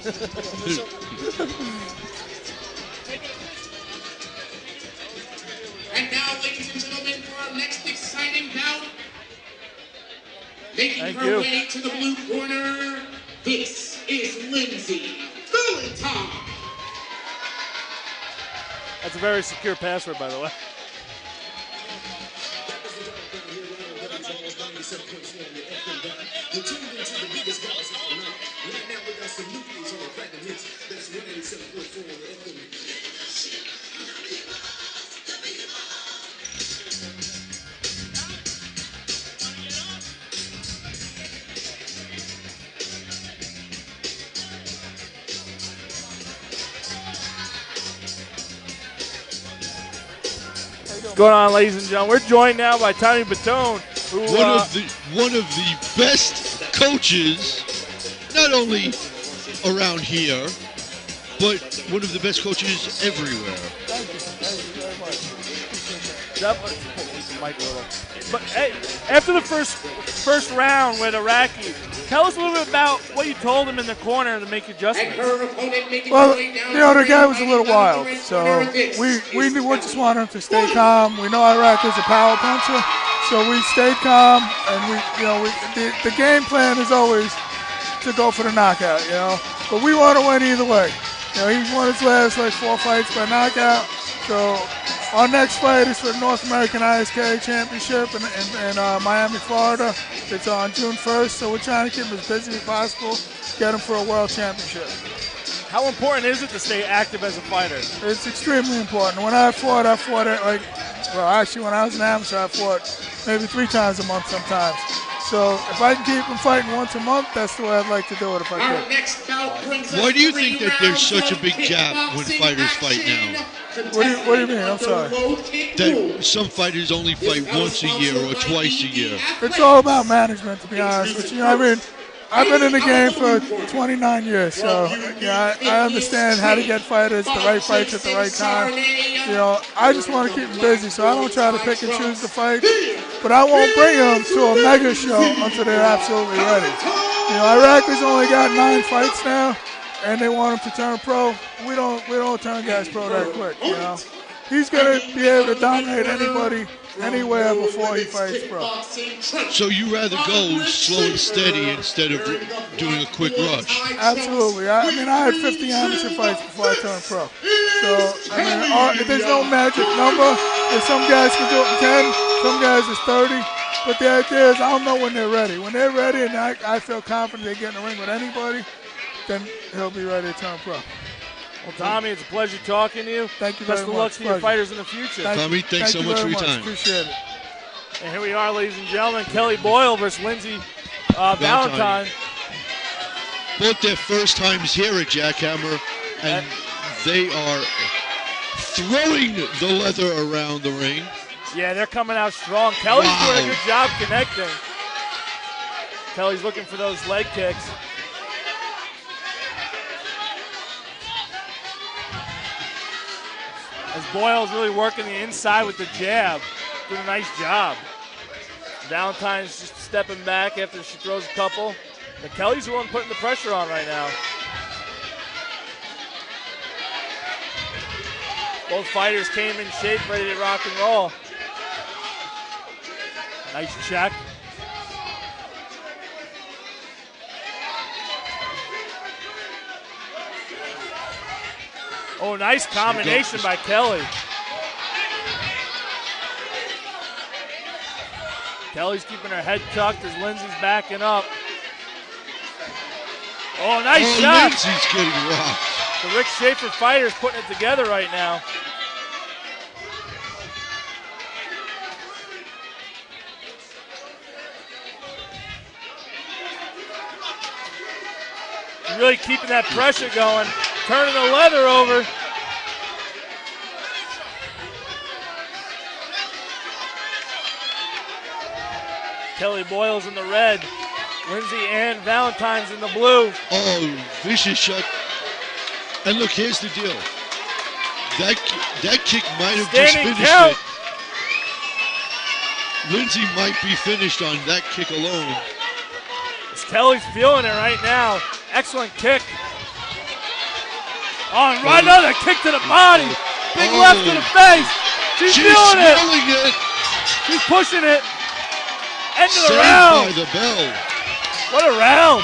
And now, ladies and gentlemen, for our next exciting bout, making her way to the blue corner, this is Lindsay, Valentine. That's a very secure password, by the way. What's going on, ladies and gentlemen? We're joined now by Tommy Batone, who one of the best coaches, not only around here, but one of the best coaches everywhere. Thank you very much. Definitely. Mike a little. But hey, after the first round with Iraqi, tell us a little bit about what you told him in the corner to make adjustments. Well, the guy was a little wild, so we just want him to stay calm. We know Iraq is a power puncher, so we stayed calm, and the game plan is always to go for the knockout, But we want to win either way. He's won his last 4 fights by knockout, so. Our next fight is for the North American ISK Championship in Miami, Florida. It's on June 1st, so we're trying to keep him as busy as possible, get him for a world championship. How important is it to stay active as a fighter? It's extremely important. When I fought it when I was an amateur, I fought maybe 3 times a month sometimes. So if I can keep him fighting once a month, that's the way I'd like to do it if I could. Why do you think that there's such a big gap when fighters fight now? What do you mean? I'm sorry. That some fighters only fight once a year or twice a year. It's all about management, to be honest with you. I've been in the game for 29 years, so I understand how to get fighters the right fights at the right time. I just want to keep them busy, so I don't try to pick and choose the fights, but I won't bring them to a mega show until they're absolutely ready. Iraq has only got 9 fights now, and they want him to turn pro. We don't turn guys pro that quick. He's gonna be able to dominate anybody anywhere before he fights pro. So you rather go slow and steady instead of doing a quick rush? Absolutely. I had 50 amateur fights before I turned pro. So there's no magic number. Some guys can do it in 10, some guys is 30. But the idea is I'll know when they're ready. When they're ready and I feel confident they get in the ring with anybody, then he'll be ready to turn pro. Well, Tommy, it's a pleasure talking to you. Thank you very much. Best of luck to your fighters in the future. Tommy, thanks so much for your time. Appreciate it. And here we are, ladies and gentlemen. Kelly Boyle versus Lindsay Valentine. Both their first times here at JackHammer, and they are throwing the leather around the ring. Yeah, they're coming out strong. Kelly's doing a good job connecting. Kelly's looking for those leg kicks. As Boyle's really working the inside with the jab. Doing a nice job. Valentine's just stepping back after she throws a couple. But Kelly's the one putting the pressure on right now. Both fighters came in shape, ready to rock and roll. Nice check. Oh, nice combination by Kelly. Kelly's keeping her head tucked as Lindsay's backing up. Oh, nice shot. Lindsay's getting rocked. The Rick Schaefer fighters putting it together right now. Really keeping that pressure going. Turning the leather over. Kelly Boyle's in the red. Lindsay and Valentine's in the blue. Oh, vicious shot. And look, here's the deal. That kick might have just finished count. it. Lindsay might be finished on that kick alone. Kelly's feeling it right now. Excellent kick. Oh, and right another kick to the body. Big left to the face. She's feeling it. She's pushing it. End of the round. By the bell. What a round.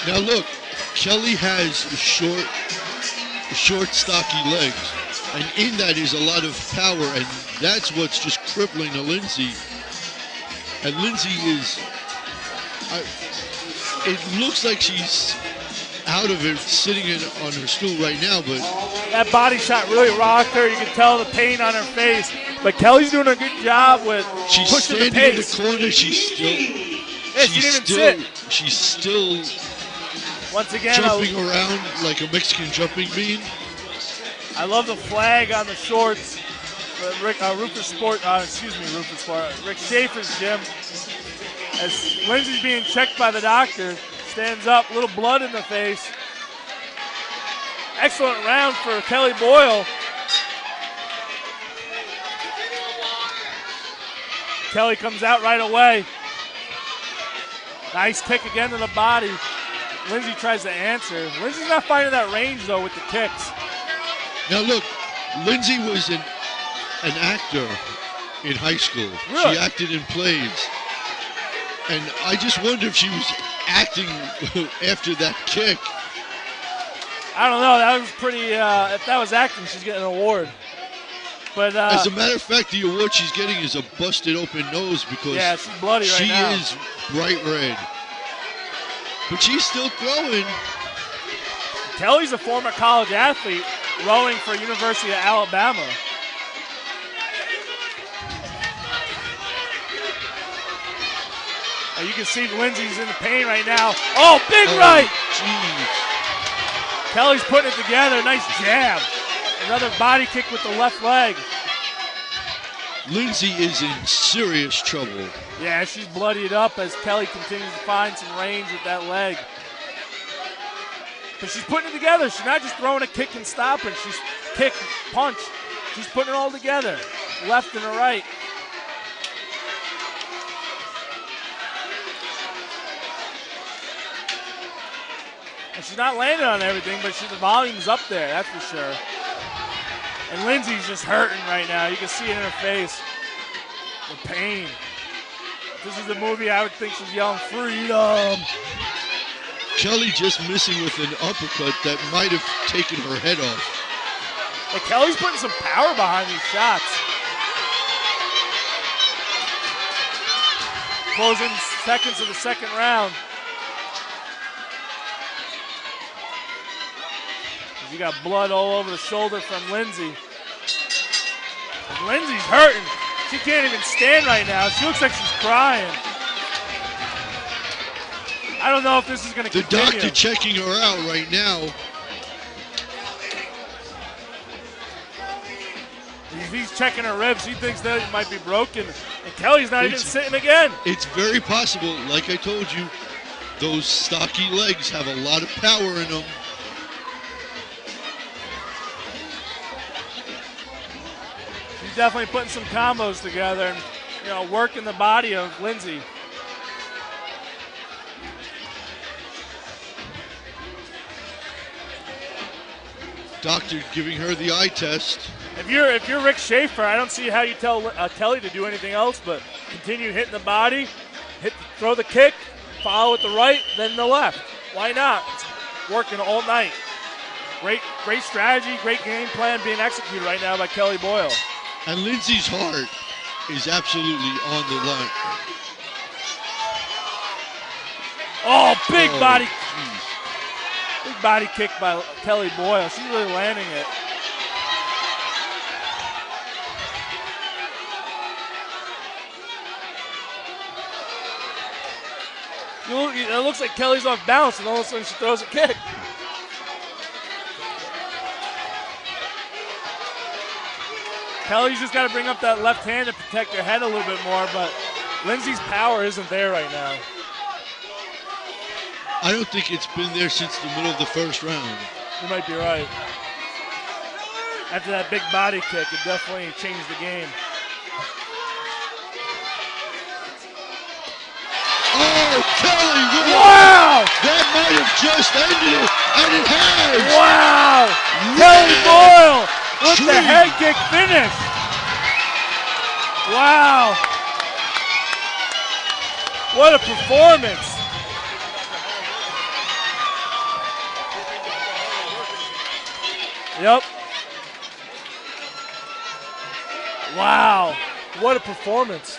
Now look, Kelly has short, stocky legs, and in that is a lot of power, and that's what's just crippling to Lindsay. And Lindsay is, it looks like she's out of it, sitting on her stool right now, but that body shot really rocked her. You can tell the pain on her face. But Kelly's doing a good job with she's pushing the standing in pace. the corner. She's still once again jumping around like a Mexican jumping bean. I love the flag on the shorts. Rick Schaefer's gym. As Lindsay's being checked by the doctor, stands up, little blood in the face. Excellent round for Kelly Boyle. Kelly comes out right away. Nice kick again to the body. Lindsay tries to answer. Lindsay's not finding that range, though, with the kicks. Now, look, Lindsay was an actor in high school. Really? She acted in plays. And I just wonder if she was acting after that kick. I don't know. That was pretty, if that was acting, she's getting an award. But as a matter of fact, the award she's getting is a busted open nose because she's bloody right now. She is bright red. But she's still throwing. Kelly's a former college athlete rowing for University of Alabama. You can see Lindsay's in the pain right now. Oh, big right! Geez. Kelly's putting it together. Nice jab. Another body kick with the left leg. Lindsay is in serious trouble. Yeah, she's bloodied up as Kelly continues to find some range with that leg. But she's putting it together. She's not just throwing a kick and stopping. She's kick, punch. She's putting it all together. Left and a right. And she's not landing on everything, but the volume's up there, that's for sure. And Lindsay's just hurting right now. You can see it in her face. The pain. If this is the movie, I would think she's yelling, freedom. Kelly just missing with an uppercut that might have taken her head off. But Kelly's putting some power behind these shots. Closing seconds of the second round. You got blood all over the shoulder from Lindsay. And Lindsay's hurting. She can't even stand right now. She looks like she's crying. I don't know if this is going to continue. The doctor checking her out right now. He's checking her ribs. He thinks that it might be broken. And Kelly's not even sitting again. It's very possible. Like I told you, those stocky legs have a lot of power in them. She's definitely putting some combos together and, working the body of Lindsay. Doctor giving her the eye test. If you're Rick Schaefer, I don't see how you tell Kelly to do anything else but continue hitting the body, throw the kick, follow with the right, then the left. Why not? It's working all night. Great strategy, great game plan being executed right now by Kelly Boyle. And Lindsay's heart is absolutely on the line. Oh, big body. Big body kick by Kelly Boyle. She's really landing it. It looks like Kelly's off balance, and all of a sudden she throws a kick. Kelly's just got to bring up that left hand to protect her head a little bit more, but Lindsay's power isn't there right now. I don't think it's been there since the middle of the first round. You might be right. After that big body kick, it definitely changed the game. Oh, Kelly! Wow! might have just ended it, and it has. Wow! Kelly Boyle with the head kick finish. Wow! What a performance! Yep. Wow! What a performance!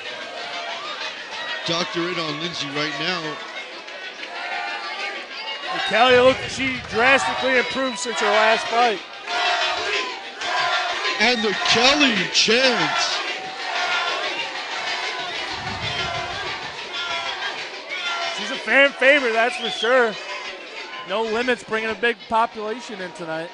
Doctor in on Lindsay right now. And Kelly, look, she drastically improved since her last fight. And the Kelly chants. She's a fan favorite, that's for sure. No Limits bringing a big population in tonight.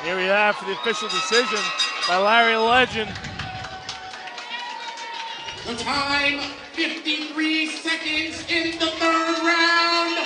Here we have for the official decision by Larry Legend. The time, 53 seconds in the third round.